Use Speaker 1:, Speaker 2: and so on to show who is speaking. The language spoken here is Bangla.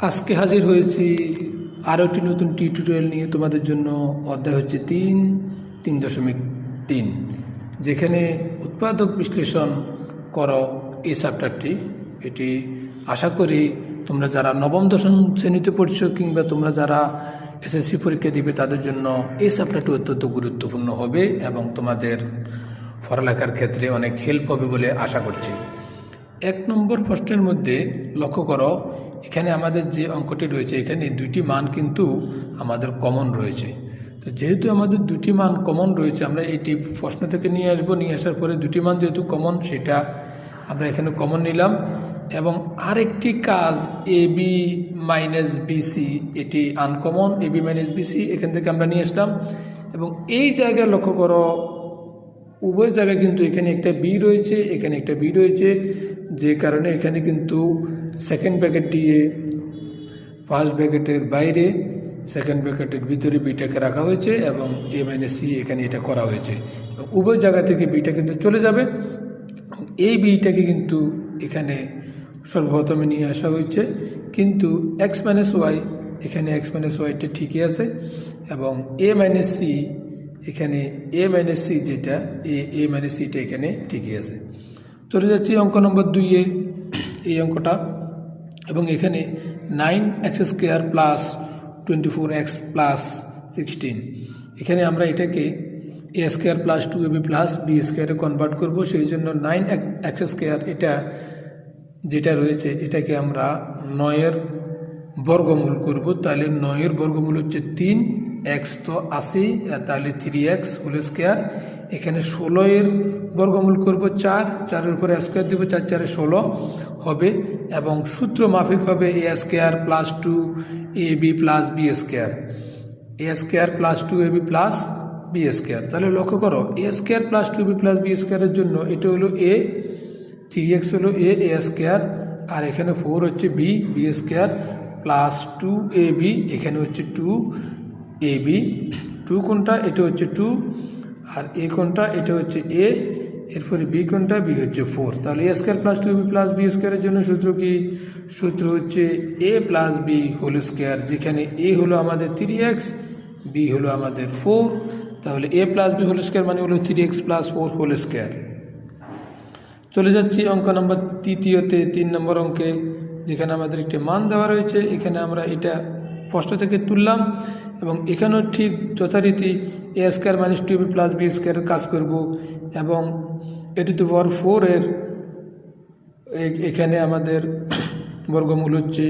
Speaker 1: আজকে হাজির হয়েছি আরও একটি নতুন টিউটোরিয়াল নিয়ে তোমাদের জন্য। অধ্যায় হচ্ছে 3.3, যেখানে উৎপাদক বিশ্লেষণ করো এই চ্যাপ্টারটি। এটি আশা করি তোমরা যারা নবম দশম শ্রেণীতে পড়ছো কিংবা তোমরা যারা এসএসসি পরীক্ষা দিবে তাদের জন্য এই চ্যাপ্টারটি অত্যন্ত গুরুত্বপূর্ণ হবে এবং তোমাদের পড়ালেখার ক্ষেত্রে অনেক হেল্প হবে বলে আশা করছি। 1 নম্বর প্রশ্নের মধ্যে লক্ষ্য করো, এখানে আমাদের যে অঙ্কটি রয়েছে এখানে দুইটি মান কিন্তু আমাদের কমন রয়েছে। তো যেহেতু আমাদের দুটি মান কমন রয়েছে, আমরা এইটি প্রশ্ন থেকে নিয়ে আসার পরে দুটি মান যেহেতু কমন, সেটা আমরা এখানে কমন নিলাম। এবং আরেকটি কাজ এ বি মাইনাস বিসি, এটি uncommon. A B minus BC এখান থেকে আমরা নিয়ে আসলাম এবং এই জায়গায় লক্ষ্য করো উভয় জায়গায় কিন্তু এখানে একটা বি রয়েছে, এখানে একটা বি রয়েছে, যে কারণে এখানে কিন্তু সেকেন্ড ব্র্যাকেট দিয়ে ফার্স্ট ব্র্যাকেটের বাইরে সেকেন্ড ব্র্যাকেটের ভিতরে বিটাকে রাখা হয়েছে এবং এ মাইনাস সি এখানে এটা করা হয়েছে। উভয় জায়গা থেকে বিটা কিন্তু চলে যাবে। এই বিটাকে কিন্তু এখানে সর্বপ্রথমে নিয়ে আসা হয়েছে, কিন্তু এক্স মাইনাস ওয়াই, এখানে এক্স মাইনাস ওয়াইটা ঠিকই আছে এবং এ মাইনাস সি, এখানে এ মাইনাস সি যেটা এ মাইনাস সিটা এখানে ঠিকই আছে। চলে যাচ্ছি অঙ্ক নম্বর 2-এ, এই অঙ্কটা। এবং এখানে 9x² প্লাস 24x প্লাস 16, এখানে আমরা এটাকে a² plus 2ab plus b² convert করব। সেই জন্য 9x² এটা যেটা রয়েছে এটাকে আমরা 9-এর বর্গমূল করব। তাহলে 9-এর বর্গমূল হচ্ছে 3, x তো আসেই, তাহলে 3x হোল স্কোয়ার। এখানে 16-এর বর্গমূল করব 4, 4-এর উপরে স্কোয়ার দেবো, 4 4 16 হবে এবং সূত্র মাফিক হবে a² plus 2ab plus b², a² plus 2ab plus b²। তাহলে লক্ষ্য করো a² plus 2ab plus b² এর জন্য এটা হলো a, 3x হলো a² আর এখানে 4 হচ্ছে b² প্লাস 2ab, এখানে হচ্ছে 2ab। 2 কোনটা? এটা হচ্ছে 2, আর a কোনটা? এটা হচ্ছে a, এরপরে b কোনটা? b হচ্ছে 4। তাহলে a² plus 2ab plus b² এর জন্য সূত্র কি? সূত্র হচ্ছে a plus b whole square, যেখানে a হলো আমাদের 3x, b হলো আমাদের 4। তাহলে a plus b whole square মানে হলো 3x প্লাস 4 হোল স্কোয়ার। চলে যাচ্ছি অঙ্ক নম্বর 3-তে, 3 নম্বর অঙ্কে, যেখানে আমাদের একটি মান দেওয়া রয়েছে। এখানে আমরা এটা প্রশ্ন থেকে তুললাম এবং এখানেও ঠিক যথারীতি a² minus 2ab plus b² কাজ করব এবং এটি তো পাওয়ার 4-এর এখানে আমাদের বর্গমূল হচ্ছে